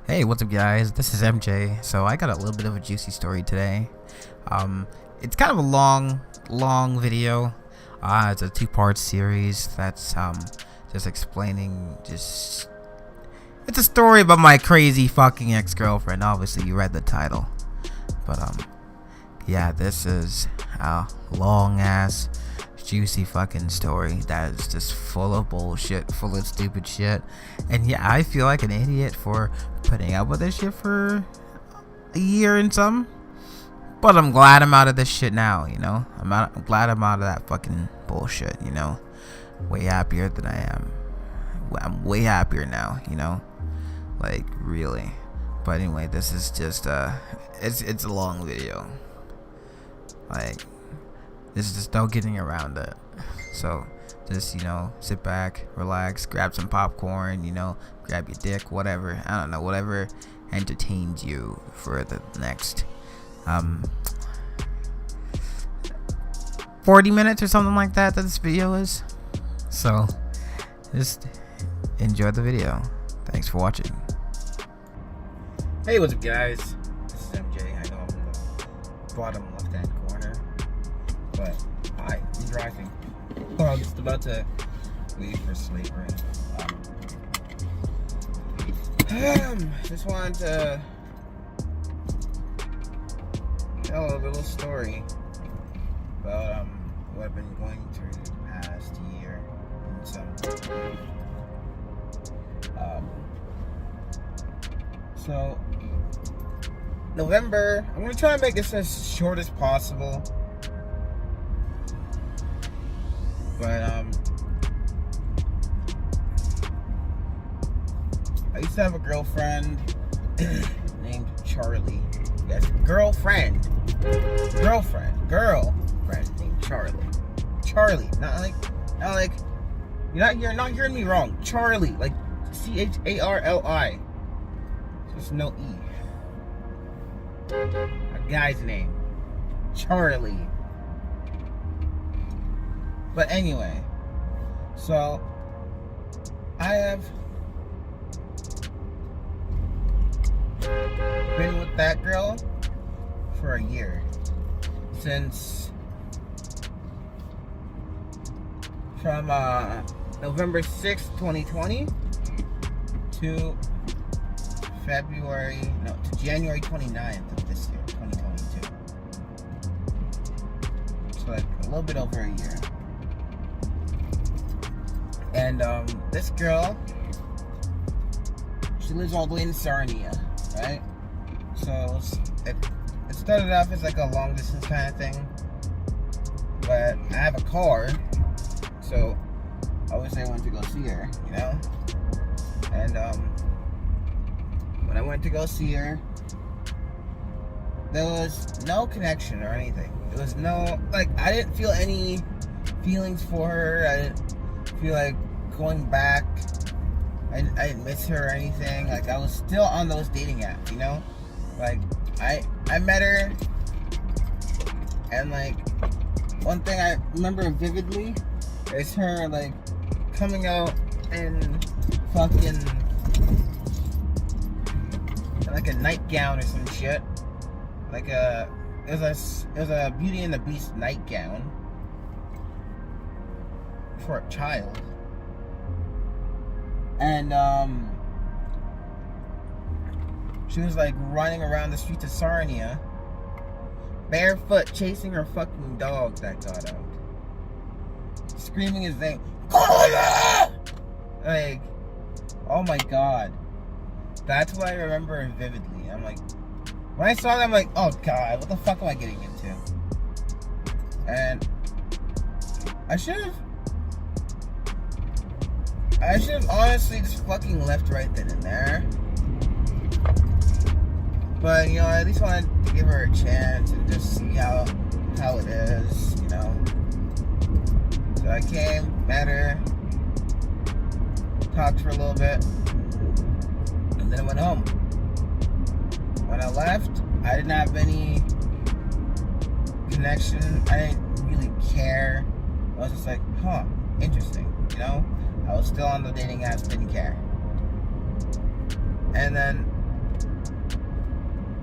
Hey, what's up guys? This is MJ. So I got a little bit of a juicy story today. It's kind of a long video. It's a two-part series that's just explaining it's a story about my crazy fucking ex-girlfriend. Obviously you read the title. But yeah, this is a long ass juicy fucking story that is just full of bullshit, full of stupid shit. And yeah, I feel like an idiot for putting up with this shit for a year and some. But I'm glad I'm out of this shit now, you know? I'm glad I'm out of that fucking bullshit, you know? Way happier than I am. I'm way happier now, you know? Like, really. But anyway, this is just it's a long video. Like, this is just no getting around it. So just, you know, sit back, relax, grab some popcorn, you know, grab your dick, whatever, I don't know, whatever entertains you for the next 40 minutes or something like that this video is. So just enjoy the video. Thanks for watching. Hey, what's up guys? This is MJ. I know I'm in the bottom left hand corner, but hi, I'm driving. Oh, I'm just about to leave for slavery. Just wanted to tell a little story about what I've been going through the past year and some. So November, I'm gonna try and make this as short as possible. But I used to have a girlfriend named Charlie. Yes, girlfriend named Charlie. Charlie, not like you're not hearing me wrong. Charlie, like Charli. There's no E. A guy's name, Charlie. But anyway, so I have been with that girl for a year, since from November 6th, 2020 to January 29th of this year, 2022. So like a little bit over a year. And this girl, she lives all the way in Sarnia, right? So it started off as like a long distance kind of thing, but I have a car, so obviously I went to go see her, you know? And when I went to go see her, there was no connection or anything. There was no, like, I didn't feel any feelings for her. I didn't feel like going back. I didn't miss her or anything. Like, I was still on those dating apps, you know? Like, I met her, and like, one thing I remember vividly is her like coming out in fucking like a nightgown or some shit. Like it was a Beauty and the Beast nightgown for a child. And she was like running around the streets of Sarnia barefoot, chasing her fucking dog that got out, screaming his name, like, oh my god. That's what I remember vividly. I'm like, when I saw that, I'm like, oh god, what the fuck am I getting into? And I should have honestly just fucking left right then and there. But, you know, I at least wanted to give her a chance and just see how it is, you know. So I came, met her, talked for a little bit, and then I went home. When I left, I didn't have any connection. I didn't really care. I was just like, huh, interesting, you know? I was still on the dating apps, didn't care. And then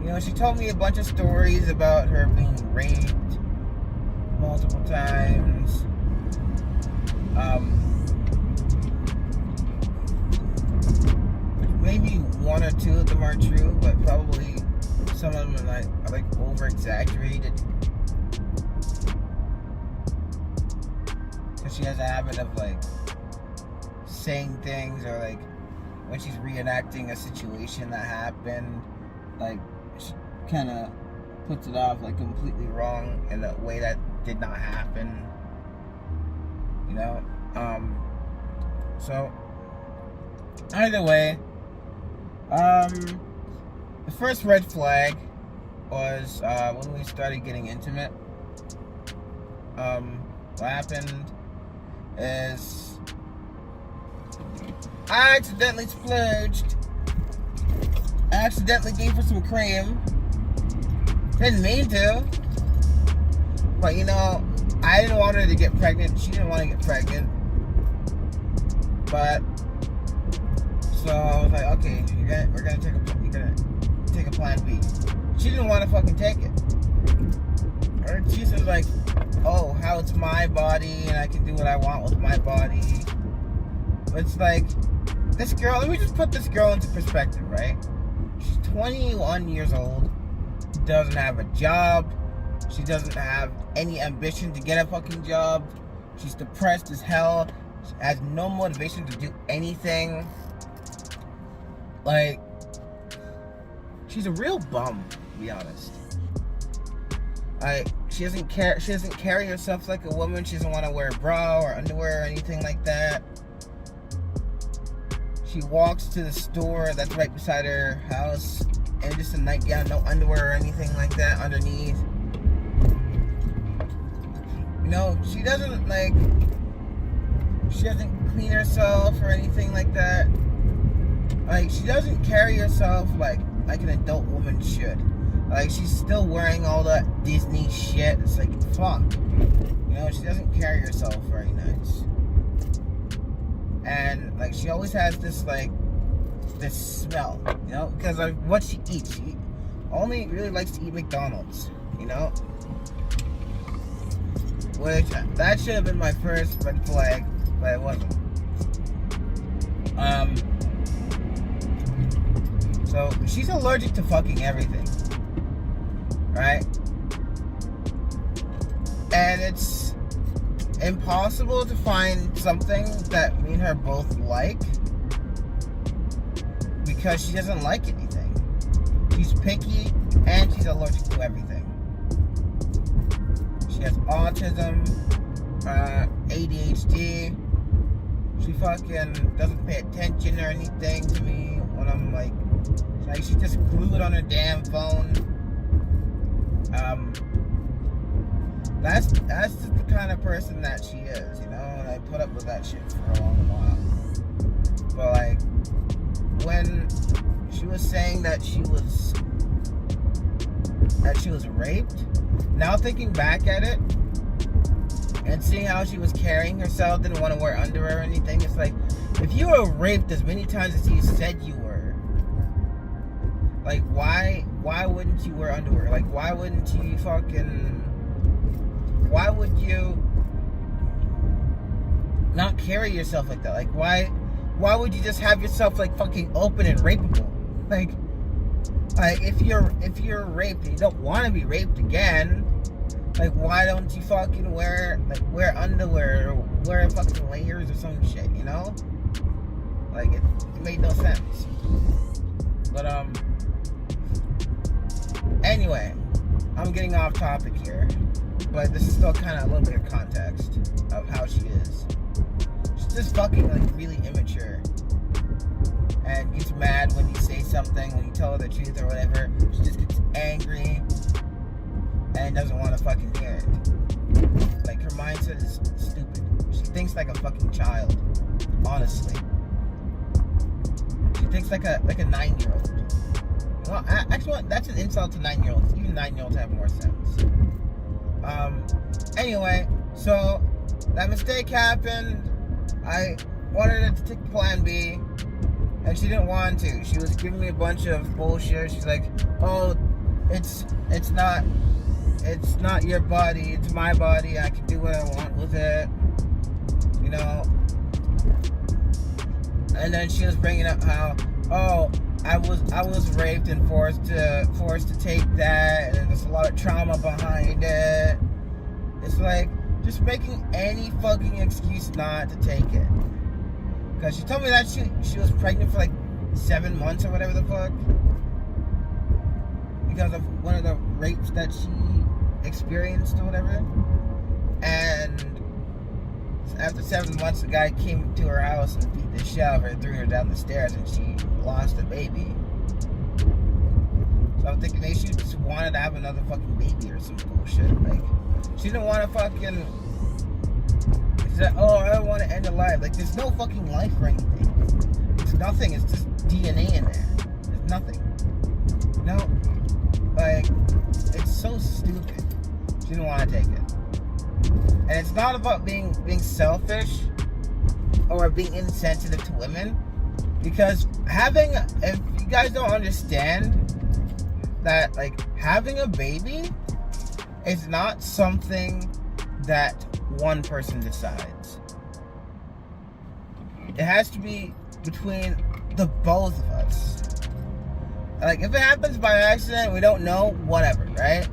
You know, she told me a bunch of stories about her being raped multiple times. Maybe one or two of them are true, but probably some of them are like over exaggerated. Cause she has a habit of like saying things, or like when she's reenacting a situation that happened, like she kind of puts it off like completely wrong in a way that did not happen. You know, so either way, the first red flag was when we started getting intimate. What happened is I accidentally splurged. I accidentally gave her some cream. Didn't mean to. But you know, I didn't want her to get pregnant. She didn't want to get pregnant. But so I was like, okay, we're gonna take a plan B. She didn't want to fucking take it. Or she was like, oh, how it's my body and I can do what I want with my body. But it's like, this girl, let me just put this girl into perspective, right? She's 21 years old, doesn't have a job, she doesn't have any ambition to get a fucking job, she's depressed as hell, she has no motivation to do anything. Like, she's a real bum, to be honest. She doesn't carry herself like a woman. She doesn't want to wear a bra or underwear or anything like that. She walks to the store that's right beside her house in just a nightgown, no underwear or anything like that underneath. You know, she doesn't clean herself or anything like that. Like, she doesn't carry herself like an adult woman should. Like, she's still wearing all that Disney shit. It's like, fuck. You know, she doesn't carry herself very nice. And, like, she always has this smell, you know? Because of what she eats. She only really likes to eat McDonald's, you know? Which, that should have been my first red flag, but it wasn't. So, she's allergic to fucking everything. Right? And it's impossible to find something that me and her both like, because she doesn't like anything. She's picky and she's allergic to everything. She has autism, ADHD. She fucking doesn't pay attention or anything to me when I'm like she's just glued on her damn phone. That's just the kind of person that she is, you know, and I put up with that shit for a long while. But like, when she was saying that she was raped, now thinking back at it and seeing how she was carrying herself, didn't want to wear underwear or anything, it's like, if you were raped as many times as you said you were, like, why wouldn't you wear underwear? Like, why would you not carry yourself like that? Like, why would you just have yourself like fucking open and rapeable? Like if you're raped and you don't want to be raped again, like, why don't you fucking wear underwear or wear fucking layers or some shit, you know? Like, it made no sense. But anyway, I'm getting off topic here, but this is still kind of a little bit of context of how she is. She's just fucking like really immature, and gets mad when you say something, when you tell her the truth or whatever. She just gets angry and doesn't want to fucking hear it. Like, her mindset is stupid. She thinks like a fucking child, honestly. She thinks like a 9-year-old. Well, actually, that's an insult to 9-year-olds. Even 9-year-olds have more sense. Anyway, so that mistake happened. I wanted her to take plan B, and she didn't want to. She was giving me a bunch of bullshit. She's like, oh, it's not your body, it's my body. I can do what I want with it, you know. And then she was bringing up how, oh, I was raped and forced to take that, and there's a lot of trauma behind it. It's like just making any fucking excuse not to take it. Because she told me that she was pregnant for like 7 months or whatever the fuck, because of one of the rapes that she experienced or whatever. And after 7 months, the guy came to her house and beat the shit out of her, threw her down the stairs, and she lost a baby. So I'm thinking maybe she just wanted to have another fucking baby or some bullshit. Like, she didn't want to fucking... She said, oh, I don't want to end a life. Like, there's no fucking life or anything. It's nothing. It's just DNA in there. There's nothing. You know? Like, it's so stupid. She didn't want to take it. And it's not about being selfish or being insensitive to women, because if you guys don't understand that, like, having a baby is not something that one person decides. It has to be between the both of us. Like, if it happens by accident, we don't know, whatever, right?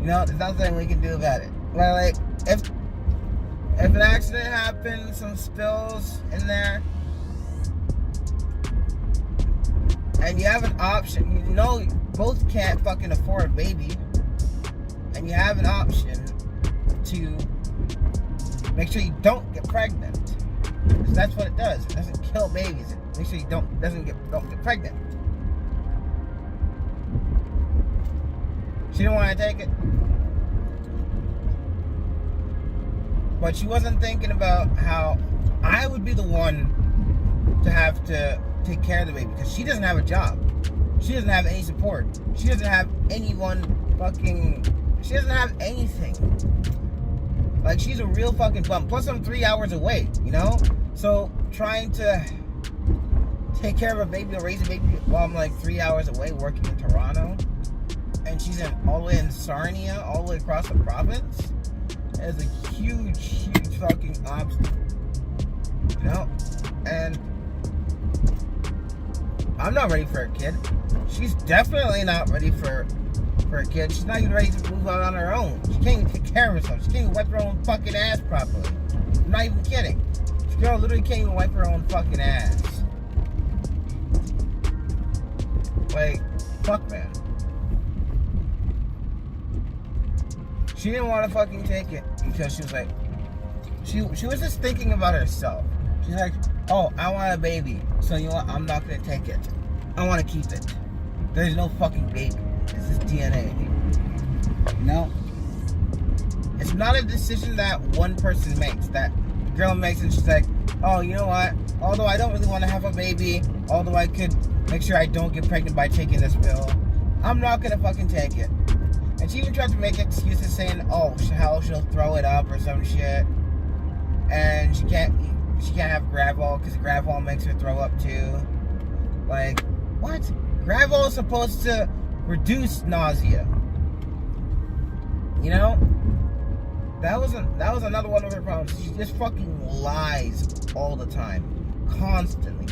You know, there's nothing we can do about it. Well, like, if an accident happens, some spills in there, and you have an option, you know you both can't fucking afford a baby, and you have an option to make sure you don't get pregnant. Because that's what it does. It doesn't kill babies. It makes sure you don't get pregnant. She didn't want to take it. But she wasn't thinking about how I would be the one to have to take care of the baby, because she doesn't have a job. She doesn't have any support. She doesn't have anyone she doesn't have anything. Like, she's a real fucking bum. Plus, I'm 3 hours away, you know? So, trying to take care of a baby or raise a baby while I'm like 3 hours away working in Toronto, and she's all the way in Sarnia, all the way across the province, is a huge fucking obstacle, you know? And I'm not ready for a kid. She's definitely not ready for a kid. She's not even ready to move out on her own. She can't even take care of herself. She can't even wipe her own fucking ass properly. I'm not even kidding. This girl literally can't even wipe her own fucking ass. Like, fuck, man. She didn't want to fucking take it because she was like, she was just thinking about herself. She's like, oh, I want a baby, so you know what? I'm not gonna take it. I want to keep it. There's no fucking baby. This is DNA. You know? It's not a decision that one person makes, that the girl makes, and she's like, oh, you know what? Although I don't really want to have a baby, although I could make sure I don't get pregnant by taking this pill, I'm not gonna fucking take it. And she even tried to make excuses saying, oh, how she'll throw it up or some shit. And she can't have Gravol because Gravol makes her throw up too. Like, what? Gravol is supposed to reduce nausea. You know? That was another one of her problems. She just fucking lies all the time. Constantly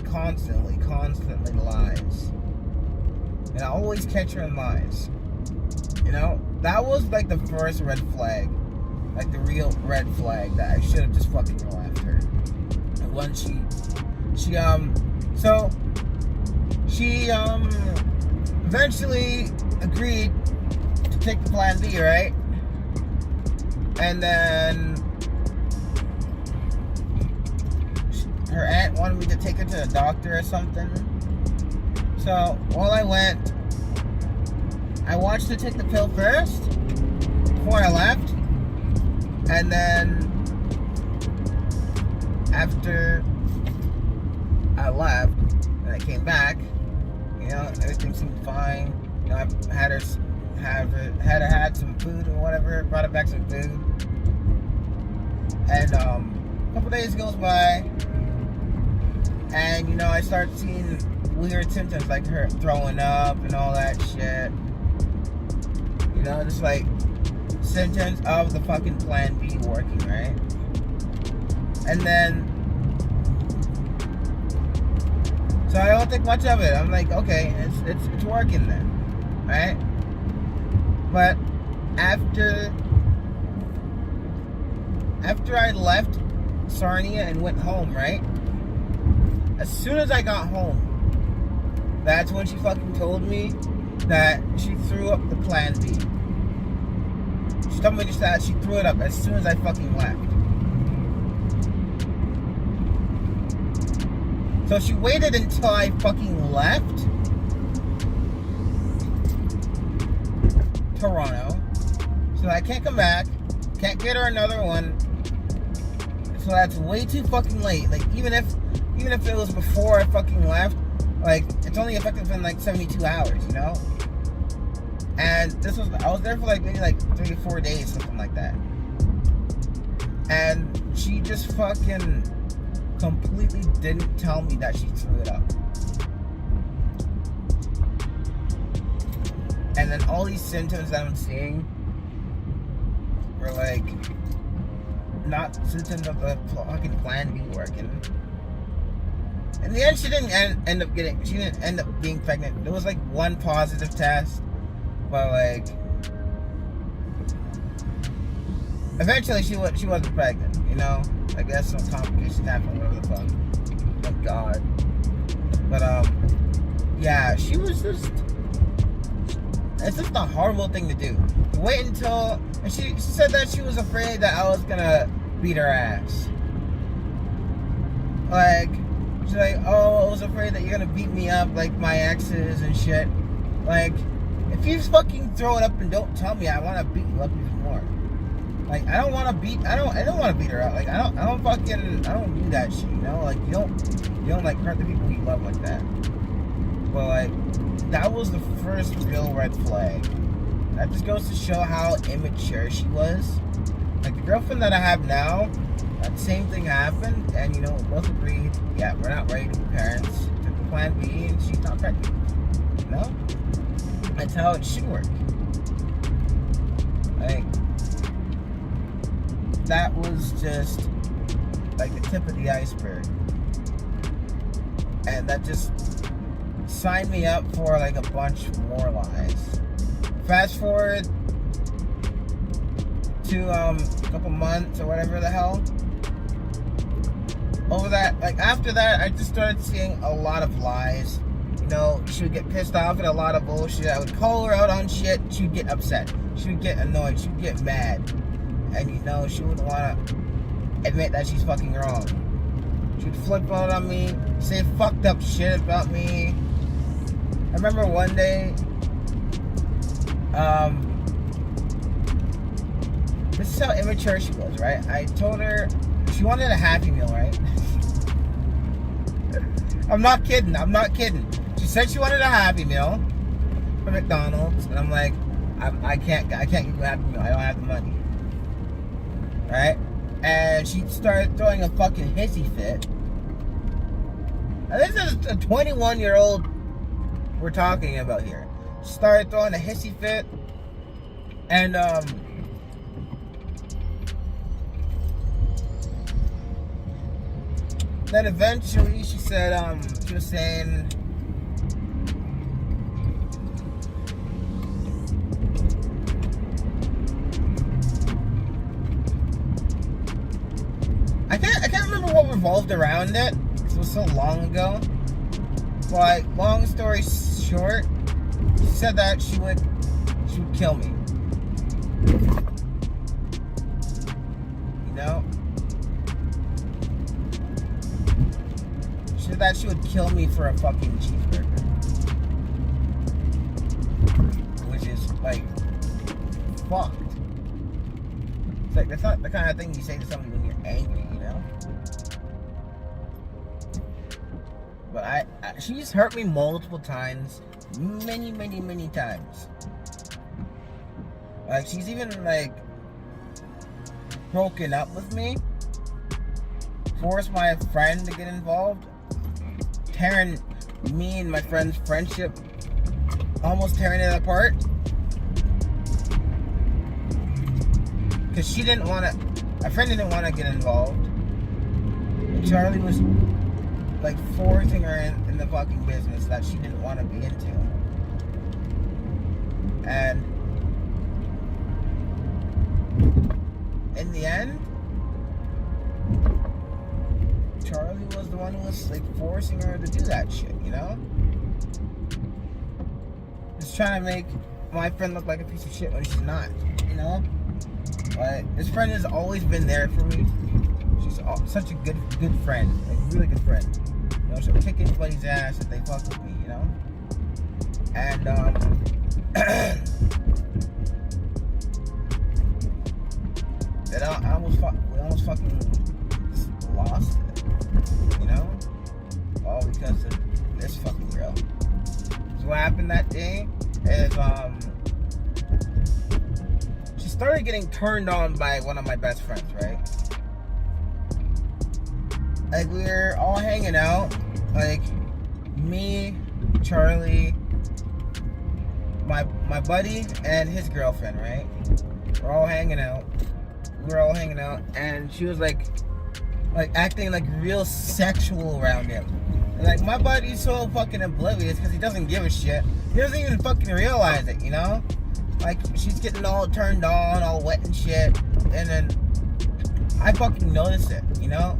lies. And I always catch her in lies. You know, that was like the first red flag, like the real red flag that I should have just fucking left her. And when she eventually agreed to take the plan B, right? And then her aunt wanted me to take her to the doctor or something. So while I went, I watched her take the pill first before I left, and then after I left and I came back, you know, everything seemed fine. You know, I had her some food or whatever, brought her back some food, and a couple days goes by, and you know, I start seeing weird symptoms like her throwing up and all that shit. You know, just like symptoms of the fucking plan B working, right? And then, so I don't think much of it. I'm like, okay, it's working then, right? But after I left Sarnia and went home, right? As soon as I got home, that's when she fucking told me that she threw up the plan B. She told me just that she threw it up as soon as I fucking left. So she waited until I fucking left Toronto. So I can't come back. Can't get her another one. So that's way too fucking late. Like, even if it was before I fucking left, like, it's only effective in like 72 hours, you know? And I was there for like maybe like 3 or 4 days, something like that. And she just fucking completely didn't tell me that she threw it up. And then all these symptoms that I'm seeing were like not symptoms of the fucking plan B working. In the end, she didn't end up being pregnant. There was like one positive test, but like eventually she wasn't pregnant, you know? I guess some complications happened, whatever the fuck. Thank God. But yeah, she was just, it's just a horrible thing to do. Wait until, and she said that she was afraid that I was gonna beat her ass. Like, she's like, oh, I was afraid that you're gonna beat me up like my exes and shit. Like, if you fucking throw it up and don't tell me, I wanna beat you up even more. Like, I don't wanna beat her up. Like, I don't do that shit, you know? Like, you don't like hurt the people you love like that. But like, that was the first real red flag. That just goes to show how immature she was. Like, the girlfriend that I have now, that same thing happened, and you know, we both agreed, yeah, we're not ready to be parents. Took the plan B, and she's not pregnant. You know? That's how it should work. Like, that was just like the tip of the iceberg. And that just signed me up for like a bunch more lies. Fast forward to a couple months or whatever the hell. Over that, like after that, I just started seeing a lot of lies. You know, she would get pissed off at a lot of bullshit. I would call her out on shit. She would get upset. She would get annoyed. She would get mad. And you know, she wouldn't want to admit that she's fucking wrong. She would flip out on me, say fucked up shit about me. I remember one day, this is how immature she was, right? I told her she wanted a Happy Meal, right? I'm not kidding. She said she wanted a Happy Meal from McDonald's, and I'm like, I can't give you a Happy Meal. I don't have the money, right? And she started throwing a fucking hissy fit. Now, this is a 21-year-old we're talking about here. She started throwing a hissy fit, and then eventually she said, she was saying, I can't remember what revolved around it, because it was so long ago. But long story short, she said that she would kill me. You know? She said that she would kill me for a fucking cheeseburger. Which is like fucked. It's like, that's not the kind of thing you say to somebody when you're angry, you know? But she's hurt me multiple times. Many times. Like, she's even, like, broken up with me. Forced my friend to get involved. Tearing me and my friend's friendship. Almost tearing it apart. because she didn't want to, my friend didn't want to get involved. And Charlie was like forcing her in the fucking business that she didn't want to be into. And in the end, Charlie was the one who was like forcing her to do that shit, you know? Just trying to make my friend look like a piece of shit when she's not, you know? But this friend has always been there for me. She's such a good friend, like really good friend. You know, she'll kick anybody's ass if they fuck with me, you know? And that we almost fucking lost it, you know? All because of this fucking girl. So what happened that day is she started getting turned on by one of my best friends, right? Like, we were all hanging out, like me, Charlie, my buddy, and his girlfriend, right? We're all hanging out, and she was like acting like real sexual around him. And like, my buddy's so fucking oblivious because he doesn't give a shit. He doesn't even fucking realize it, you know? Like, she's getting all turned on, all wet and shit, and then I fucking notice it, you know?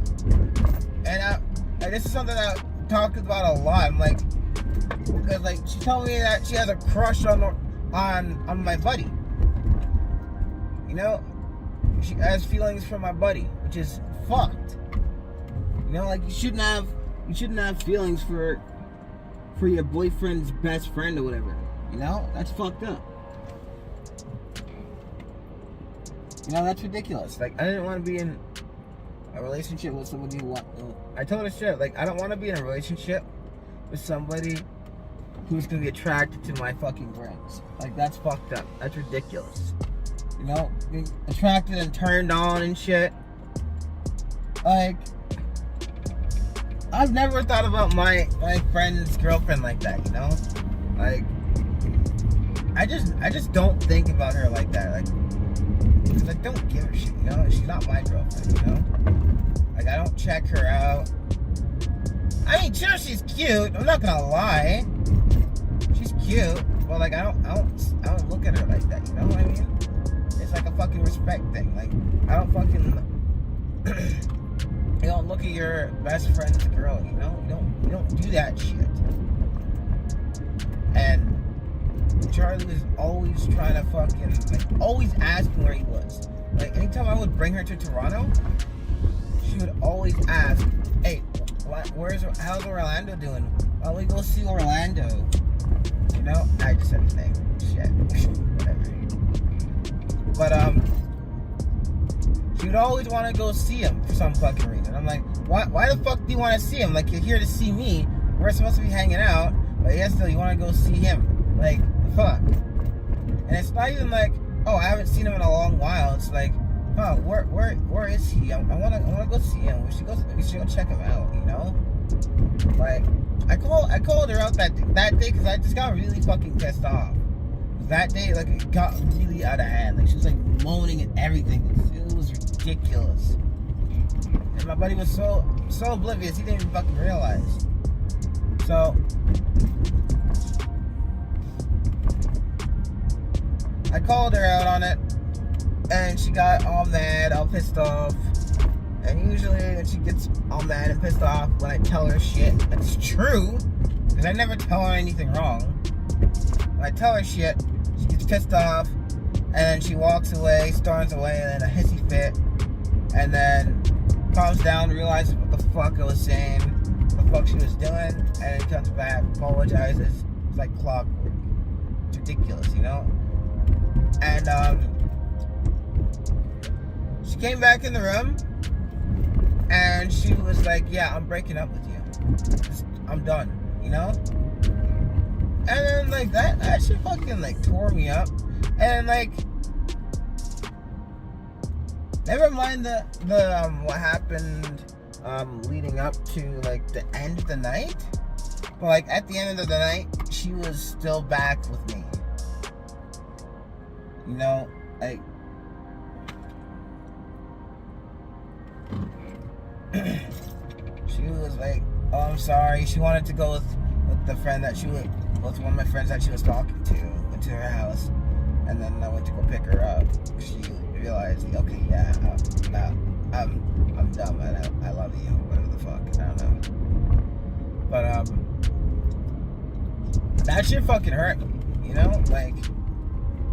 And this is something I talked about a lot. I'm like, because like, she told me that she has a crush on my buddy. You know, she has feelings for my buddy, which is fucked. You know, like, you shouldn't have feelings for your boyfriend's best friend or whatever. You know, that's fucked up. You know, that's ridiculous. Like, I didn't want to be in a relationship with somebody who I told her straight, like, I don't want to be in a relationship with somebody who's gonna be attracted to my fucking friends. Like, that's fucked up. That's ridiculous. You know, being attracted and turned on and shit. Like, I've never thought about my friend's girlfriend like that, you know? Like, I just don't think about her like that. Like, because I don't give a shit, you know? She's not my girlfriend, you know? Like, I don't check her out. I mean, sure, she's cute. I'm not gonna lie. She's cute, but like, I don't look at her like that, you know what I mean? It's like a fucking respect thing. Like, I don't fucking you don't look at your best friend's girl, you know? You don't do that shit. And Charlie was always trying to fucking, like, always asking where he was. Like, anytime I would bring her to Toronto, she would always ask, hey, how's Orlando doing? Why don't we go see Orlando? You know? I just said his name. Shit. Whatever. But, she would always want to go see him for some fucking reason. I'm like, why the fuck do you want to see him? Like, you're here to see me. We're supposed to be hanging out. But yes, still, you want to go see him. Like, fuck. And it's not even like, oh, I haven't seen him in a long while. It's like, huh, where is he? I wanna go see him. We should go check him out, you know? Like, I called her out that day because I just got really fucking pissed off. That day, like, it got really out of hand. Like, she was like moaning and everything. It was ridiculous. And my buddy was so oblivious, he didn't even fucking realize. So I called her out on it, and she got all mad, all pissed off. And usually when she gets all mad and pissed off, when I tell her shit that's true, because I never tell her anything wrong. When I tell her shit, she gets pissed off, and she walks away, storms away, and then a hissy fit, and then calms down, realizes what the fuck I was saying, what the fuck she was doing, and then comes back, apologizes. It's like clockwork. It's ridiculous, you know? And she came back in the room, and she was like, yeah, I'm breaking up with you. I'm done, you know? And then, like, that shit fucking, like, tore me up. And, like, never mind the what happened leading up to, like, the end of the night. But, like, at the end of the night, she was still back with me. You know, like, like, oh, I'm sorry. She wanted to go with the friend that with one of my friends that she was talking to. Went to her house, and then I went to go pick her up. She realized, okay, yeah, I'm dumb, and I love you, whatever the fuck, I don't know. But that shit fucking hurt me, you know? Like,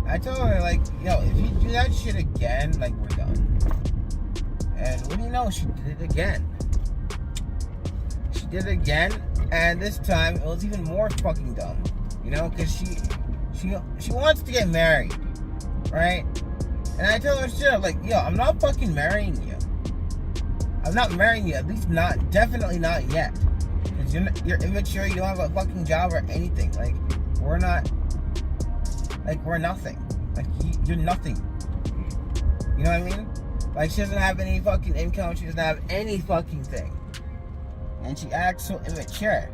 I told her, like, yo, if you do that shit again, like, we're done. And what do you know? She did it again. She did it again, and this time it was even more fucking dumb, you know? Because she wants to get married, right? And I told her straight up, like, yo, I'm not fucking marrying you. I'm not marrying you, at least definitely not yet. Because you're immature, you don't have a fucking job or anything. Like, we're nothing. Like, you're nothing. You know what I mean? Like, she doesn't have any fucking income, she doesn't have any fucking thing. And she acts so immature.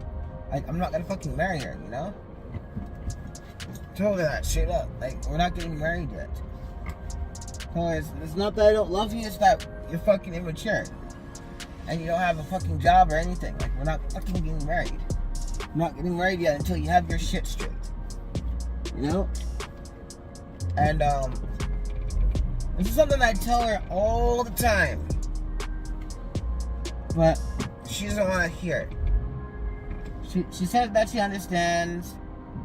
Like, I'm not gonna fucking marry her, you know? Told her that straight up. Like, we're not getting married yet. It's not that I don't love you, it's that you're fucking immature. And you don't have a fucking job or anything. Like, we're not fucking getting married. We're not getting married yet until you have your shit straight. You know? And, this is something I tell her all the time. But she doesn't want to hear it. She says that she understands,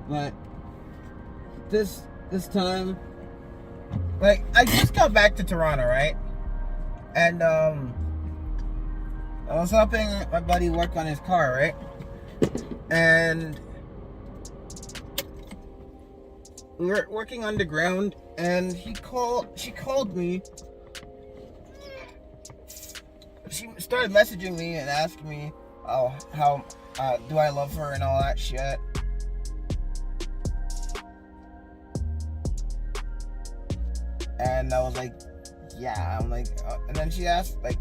but this time, like, I just got back to Toronto, right? And I was helping my buddy work on his car, right? And we were working underground, and she called me. She started messaging me and asking me, oh, how do I love her and all that shit. And I was like, yeah. I'm like, and then she asked, like,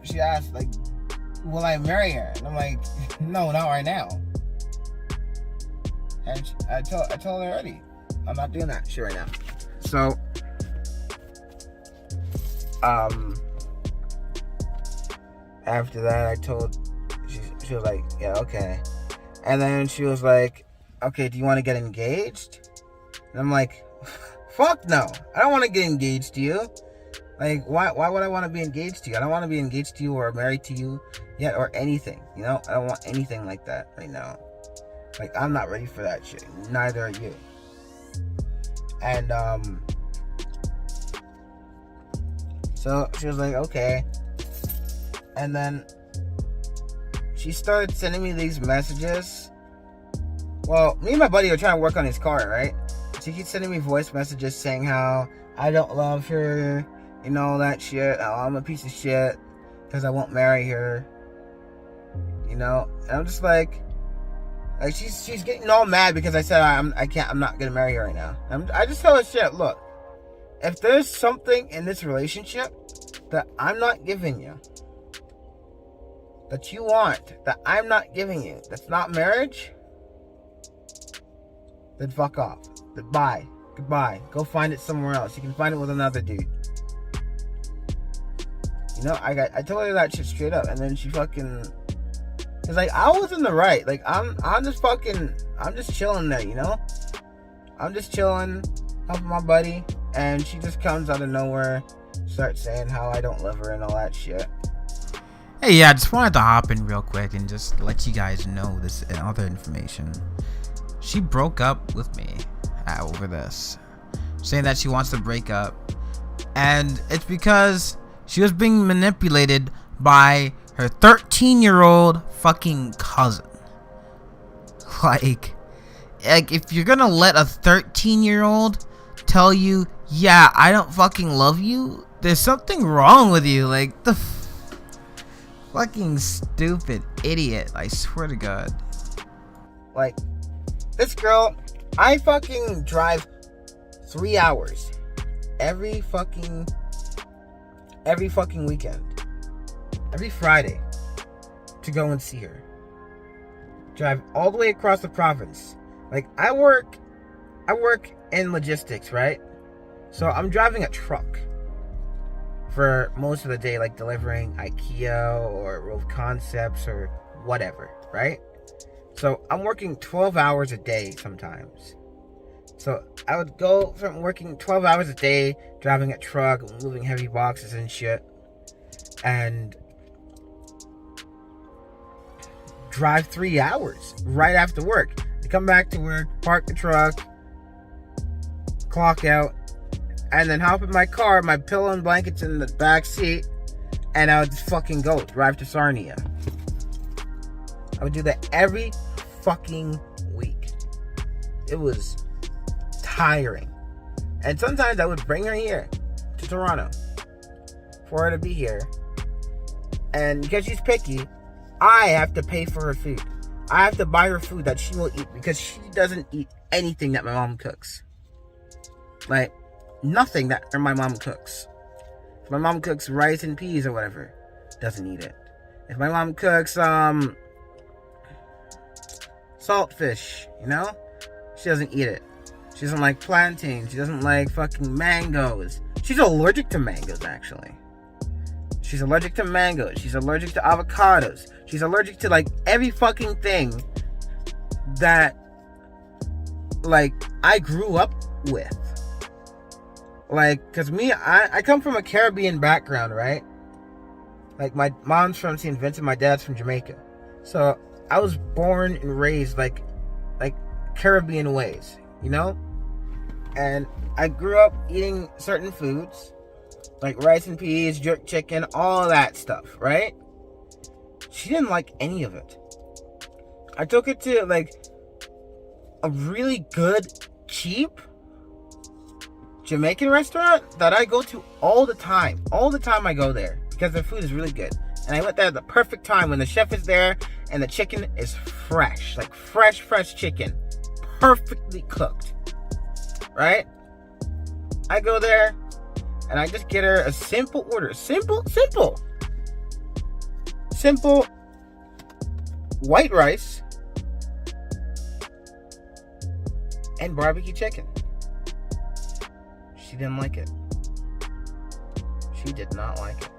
she asked, like, will I marry her? And I'm like, no, not right now. And I told her already, I'm not doing that shit right now. So, after that, she was like, yeah, okay. And then she was like, okay, do you want to get engaged? And I'm like, fuck no. I don't want to get engaged to you. Like, why would I want to be engaged to you? I don't want to be engaged to you or married to you yet or anything. You know? I don't want anything like that right now. Like, I'm not ready for that shit. Neither are you. And, so she was like, okay. And then she started sending me these messages. Well, me and my buddy were trying to work on his car, right? She keeps sending me voice messages saying how I don't love her, you know, that shit. How I'm a piece of shit because I won't marry her, you know. And I'm just like she's getting all mad because I said I'm not gonna marry her right now. I just tell her shit. Look, if there's something in this relationship that I'm not giving you, that you want, that I'm not giving you, that's not marriage, then fuck off. Goodbye. Go find it somewhere else. You can find it with another dude. You know, I told her that shit straight up, and then she fucking, cause like I was in the right. Like I'm just chilling there, you know. I'm just chilling, helping my buddy, and she just comes out of nowhere, starts saying how I don't love her and all that shit. Hey, yeah, I just wanted to hop in real quick and just let you guys know this other information. She broke up with me over this, saying that she wants to break up, and it's because she was being manipulated by her 13-year-old fucking cousin. Like if you're gonna let a 13-year-old tell you, yeah, I don't fucking love you, there's something wrong with you. Like, the fucking stupid idiot, I swear to God. Like, this girl, I fucking drive 3 hours every fucking weekend, every Friday, to go and see her. Drive all the way across the province. Like, I work in logistics, right? So I'm driving a truck for most of the day, like delivering IKEA or Rove Concepts or whatever, right? So I'm working 12 hours a day sometimes. So I would go from working 12 hours a day, driving a truck, moving heavy boxes and shit, and drive 3 hours right after work. I come back to work, park the truck, clock out, and then hop in my car, my pillow and blankets in the back seat, and I would just fucking go drive to Sarnia. I would do that every fucking week. It was tiring. And sometimes I would bring her here to Toronto for her to be here. And because she's picky, I have to pay for her food. I have to buy her food that she will eat because she doesn't eat anything that my mom cooks. Like, nothing that my mom cooks. If my mom cooks rice and peas or whatever, doesn't eat it. If my mom cooks saltfish, you know, she doesn't eat it. She doesn't like plantains. She doesn't like fucking mangoes. She's allergic to mangoes, actually. She's allergic to mangoes. She's allergic to avocados. She's allergic to like every fucking thing that like I grew up with. Like, cause me, I come from a Caribbean background, right? Like my mom's from St. Vincent, my dad's from Jamaica. So I was born and raised like Caribbean ways, you know? And I grew up eating certain foods, like rice and peas, jerk chicken, all that stuff, right? She didn't like any of it. I took her to like a really good, cheap Jamaican restaurant that I go to all the time. All the time I go there because their food is really good. And I went there at the perfect time when the chef is there and the chicken is fresh. Like fresh chicken. Perfectly cooked. Right? I go there and I just get her a simple order. Simple white rice and barbecue chicken. She didn't like it. She did not like it.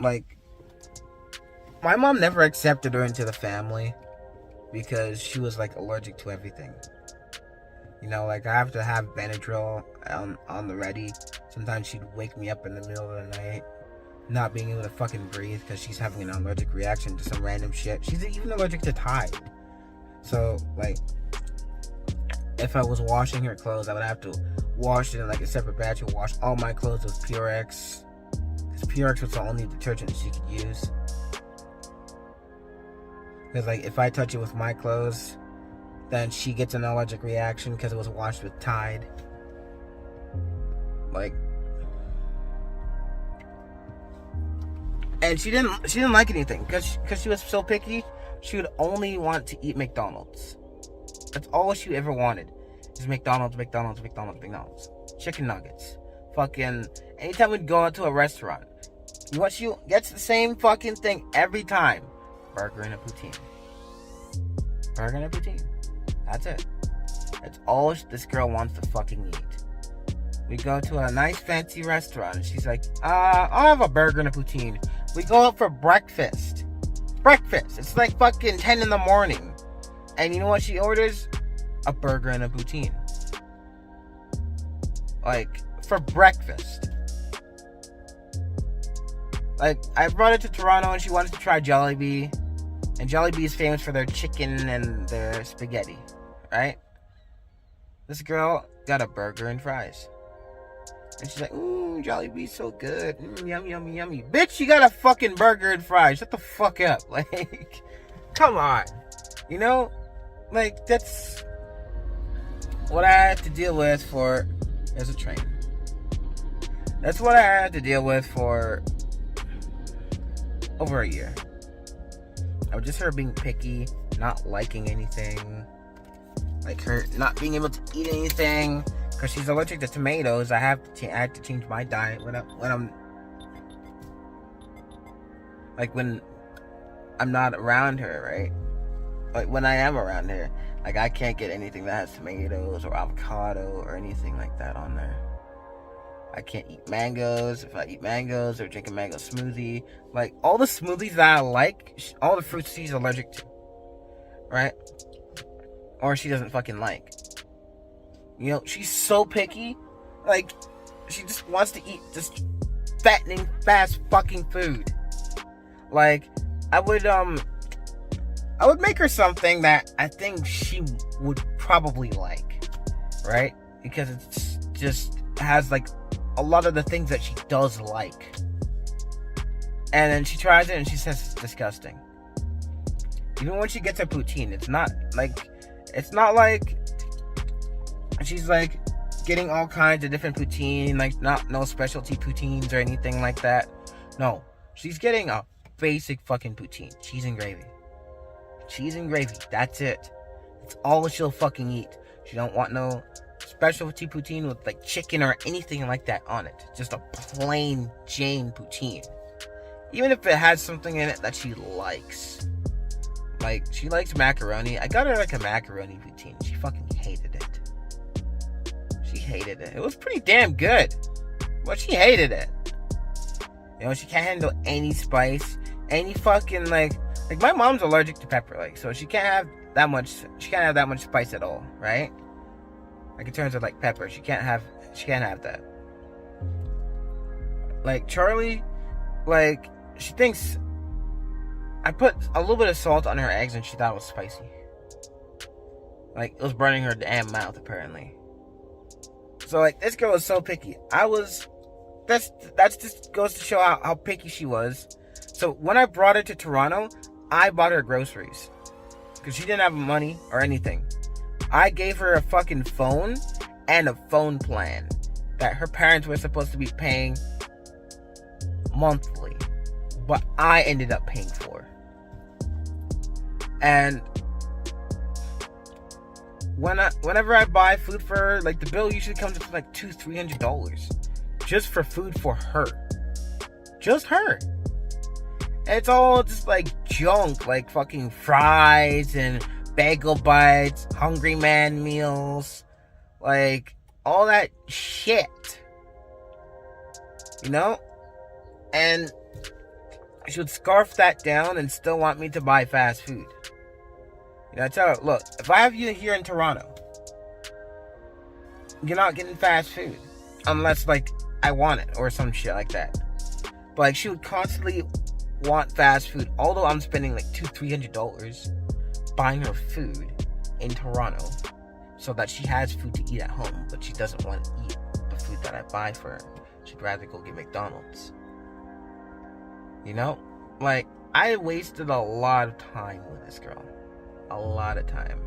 Like, my mom never accepted her into the family because she was like allergic to everything. You know, like I have to have Benadryl on the ready. Sometimes she'd wake me up in the middle of the night, not being able to fucking breathe because she's having an allergic reaction to some random shit. She's even allergic to Tide. So, like, if I was washing her clothes, I would have to wash it in like a separate batch and wash all my clothes with Purex. Because Purex was the only detergent she could use. Because like if I touch it with my clothes, then she gets an allergic reaction because it was washed with Tide. Like, and she didn't like anything because she was so picky. She would only want to eat McDonald's. That's all she ever wanted. Is McDonald's. Chicken nuggets. Fucking, anytime we'd go out to a restaurant, what she gets the same fucking thing every time. Burger and a poutine. That's it. That's all this girl wants to fucking eat. We go to a nice fancy restaurant and she's like, I'll have a burger and a poutine. We go out for breakfast. It's like fucking 10 in the morning. And you know what she orders? A burger and a poutine. Like, for breakfast. Like, I brought her to Toronto and she wanted to try Jollibee. And Jollibee is famous for their chicken and their spaghetti. Right? This girl got a burger and fries. And she's like, ooh, Jollibee's so good. Yummy. Bitch, you got a fucking burger and fries. Shut the fuck up. Like, come on. You know? Like, that's what I had to deal with for... There's a train. That's what I had to deal with for over a year. I was just her being picky, not liking anything. Like her not being able to eat anything. Because she's allergic to tomatoes. I have to change my diet when I'm not around her, right? Like when I am around her, like I can't get anything that has tomatoes or avocado or anything like that on there. I can't eat mangoes. If I eat mangoes or drink a mango smoothie, like all the smoothies that I like, all the fruits she's allergic to, right? Or she doesn't fucking like. You know, she's so picky. Like, she just wants to eat just fattening, fast fucking food. Like, I would make her something that I think she would probably like, right? Because it's just has like a lot of the things that she does like. And then she tries it and she says it's disgusting. Even when she gets her poutine, it's not like she's like getting all kinds of different poutine, like no specialty poutines or anything like that. No, she's getting a basic fucking poutine, cheese and gravy. Cheese and gravy, that's it. It's all she'll fucking eat. She don't want no specialty poutine with like chicken or anything like that on it. Just a plain Jane poutine. Even if it has something in it that she likes. Like, she likes macaroni. I got her like a macaroni poutine. She fucking hated it. She hated it. It was pretty damn good, but she hated it. You know, she can't handle any spice, any fucking like my mom's allergic to pepper, like, so she can't have that much spice at all, right? Like, in terms of like pepper, she can't have that. Like, Charlie, like, she thinks I put a little bit of salt on her eggs and she thought it was spicy. Like, it was burning her damn mouth, apparently. So, like, this girl was so picky. That's just goes to show how picky she was. So, when I brought her to Toronto, I bought her groceries. Because she didn't have money or anything. I gave her a fucking phone and a phone plan that her parents were supposed to be paying monthly. But I ended up paying for. And whenever I buy food for her, like, the bill usually comes to like $200-$300 just for food for her. Just her. And it's all just like junk, like fucking fries and bagel bites, Hungry Man meals, like all that shit. You know? And she would scarf that down and still want me to buy fast food. You know, I tell her, look, if I have you here in Toronto, you're not getting fast food. Unless, like, I want it or some shit like that. But, like, she would constantly want fast food. Although I'm spending, like, $200-$300 buying her food in Toronto so that she has food to eat at home. But she doesn't want to eat the food that I buy for her. She'd rather go get McDonald's. You know? Like, I wasted a lot of time with this girl. A lot of time.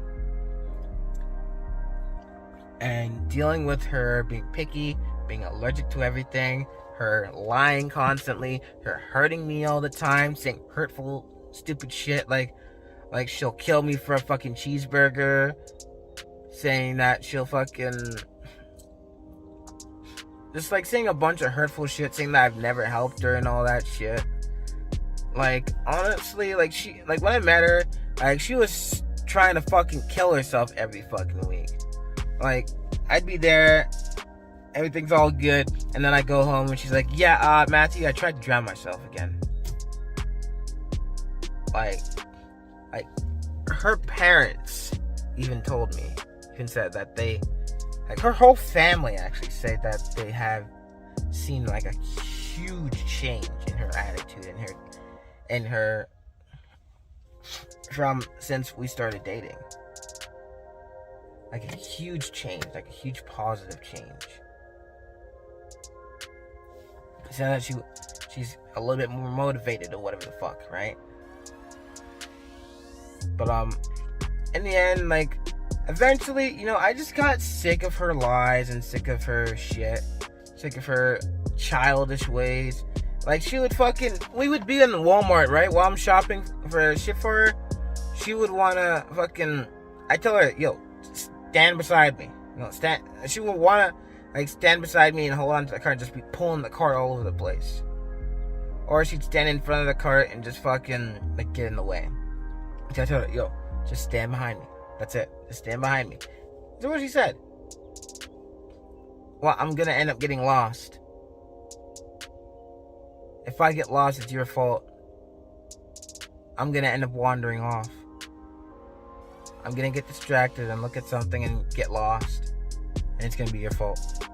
And dealing with her being picky, being allergic to everything, her lying constantly, her hurting me all the time, saying hurtful, stupid shit, like she'll kill me for a fucking cheeseburger, saying that she'll fucking just like saying a bunch of hurtful shit, saying that I've never helped her and all that shit. Like, honestly, like, she, like, when I met her, like, she was trying to fucking kill herself every fucking week. Like, I'd be there, everything's all good, and then I go home and she's like, yeah, Matthew, I tried to drown myself again. Like, her parents even told me, even said that they, like, her whole family actually say that they have seen, like, a huge change in her attitude and her from since we started dating. Like, a huge change, like a huge positive change. So that she's a little bit more motivated or whatever the fuck, right? But in the end, like, eventually, you know, I just got sick of her lies and sick of her shit, sick of her childish ways. Like, she would we would be in Walmart, right, while I'm shopping for shit for her. She would wanna fucking, I tell her, yo, stand beside me. You know, she would wanna, like, stand beside me and hold on to the cart and just be pulling the cart all over the place. Or she'd stand in front of the cart and just fucking, like, get in the way. So I tell her, yo, just stand behind me. That's it. Just stand behind me. That's what she said. well, I'm gonna end up getting lost. If I get lost, it's your fault. I'm gonna end up wandering off. I'm gonna get distracted and look at something and get lost. And it's gonna be your fault.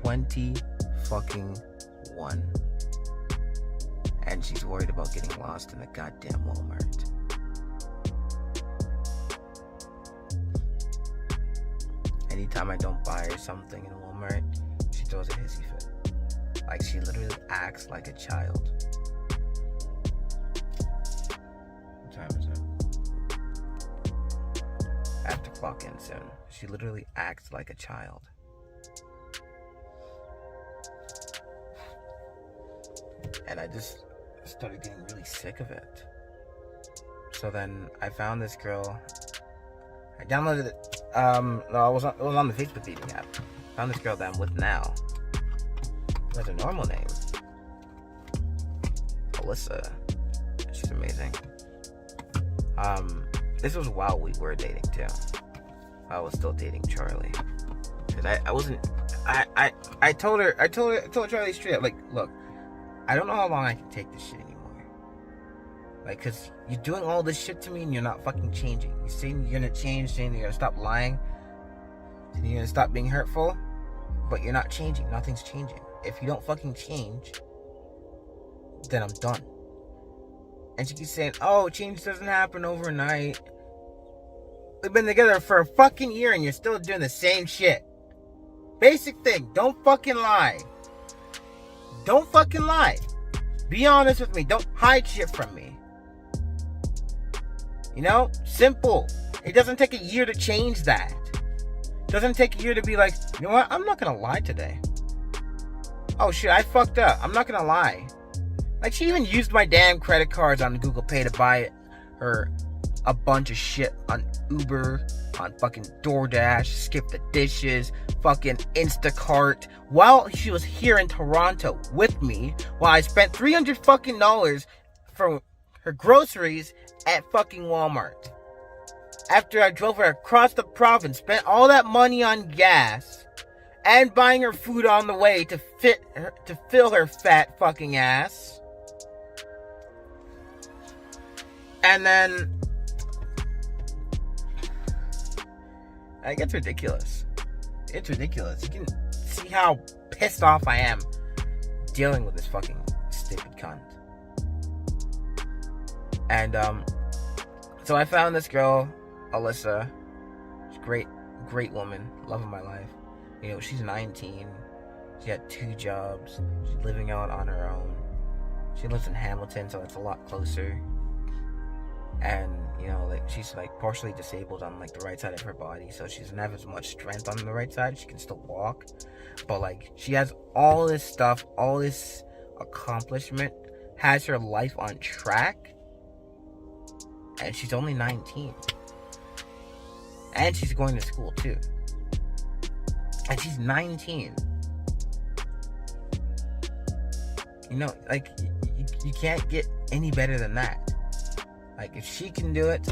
20 fucking 1. And she's worried about getting lost in the goddamn Walmart. Anytime I don't buy her something in Walmart, she throws a hissy fit. Like, she literally acts like a child. What time is it? I have to clock in soon. She literally acts like a child. And I just started getting really sick of it. So then I found this girl. I downloaded it. No, it was on the Facebook dating app. Found this girl that I'm with now. Who has a normal name. Alyssa. She's amazing. This was while we were dating too. I was still dating Charlie. Cause I told Charlie straight up, like, look, I don't know how long I can take this shit anymore. Like, cause you're doing all this shit to me and you're not fucking changing. You're saying you're gonna change, saying you're gonna stop lying, and you're gonna stop being hurtful, but you're not changing. Nothing's changing. If you don't fucking change, then I'm done. And she keeps saying, oh, change doesn't happen overnight. We've been together for a fucking year and you're still doing the same shit. Basic thing, don't fucking lie. Don't fucking lie. Be honest with me. Don't hide shit from me. You know? Simple. It doesn't take a year to change that. It doesn't take a year to be like, you know what? I'm not gonna lie today. Oh shit, I fucked up. I'm not gonna lie. Like, she even used my damn credit cards on Google Pay to buy her a bunch of shit on Uber, on fucking DoorDash, Skip the Dishes, fucking Instacart, while she was here in Toronto with me, while I spent $300 fucking dollars for her groceries at fucking Walmart. After I drove her across the province, spent all that money on gas, and buying her food on the way to fill her fat fucking ass. And then it gets ridiculous. It's ridiculous. You can see how pissed off I am dealing with this fucking stupid cunt. And so I found this girl, Alyssa. She's a great woman, love of my life. You know, she's 19. She had 2 jobs. She's living out on her own. She lives in Hamilton, so it's a lot closer. And, you know, like, she's like partially disabled on like the right side of her body, so she doesn't have as much strength on the right side. She can still walk, but like, she has all this stuff, all this accomplishment, has her life on track, and she's only 19. And she's going to school too. And she's 19. You know, like, you can't get any better than that. Like, if she can do it,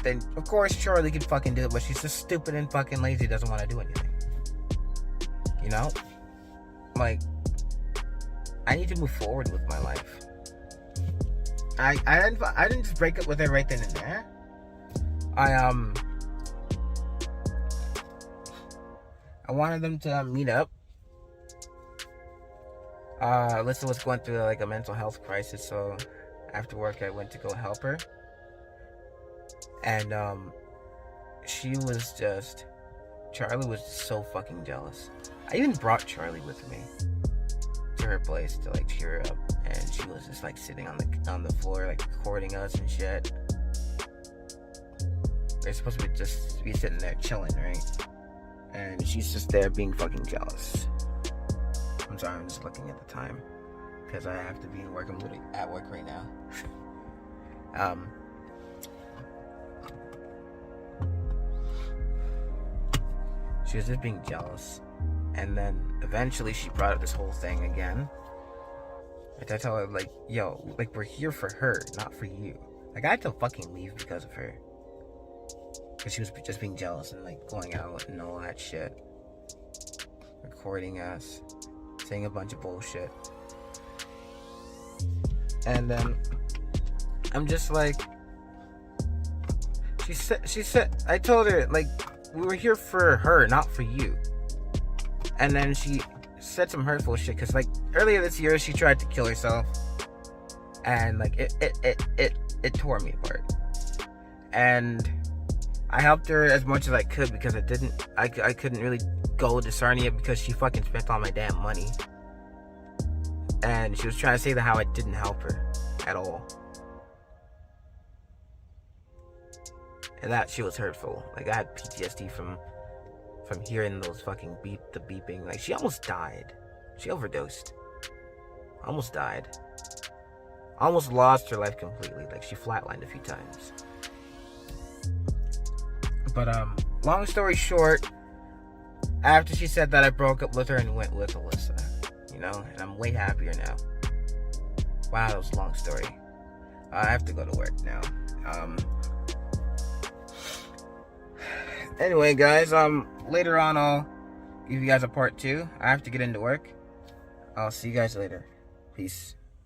then of course Charlie can fucking do it, but she's just stupid and fucking lazy, doesn't want to do anything. You know? Like, I need to move forward with my life. I didn't just break up with her right then and there. I wanted them to meet up. Alyssa was going through like a mental health crisis, so after work I went to go help her. And Charlie was so fucking jealous. I even brought Charlie with me to her place to like cheer her up, and she was just like sitting on the floor like recording us and shit. They're supposed to just be sitting there chilling, right? And she's just there being fucking jealous. I'm sorry, I'm just looking at the time because I have to be in work. I'm literally at work right now. She was just being jealous. And then eventually she brought up this whole thing again. And I tell her, like, yo, like, we're here for her, not for you. Like, I had to fucking leave because of her. because she was just being jealous and like going out and all that shit, recording us, saying a bunch of bullshit. And then I'm just like, she said, I told her, like, we were here for her, not for you. And then she said some hurtful shit, because like earlier this year she tried to kill herself, and like it tore me apart. And I helped her as much as I could, because I couldn't really go to Sarnia because she fucking spent all my damn money. And she was trying to say that how I didn't help her at all. And that shit was hurtful. Like, I had PTSD from hearing those fucking the beeping. Like, she almost died. She overdosed. Almost died. Almost lost her life completely. Like, she flatlined a few times. But long story short, after she said that, I broke up with her and went with Alyssa. You know, and I'm way happier now. Wow, that was a long story. I have to go to work now. Anyway, guys, later on I'll give you guys a part 2. I have to get into work. I'll see you guys later. Peace.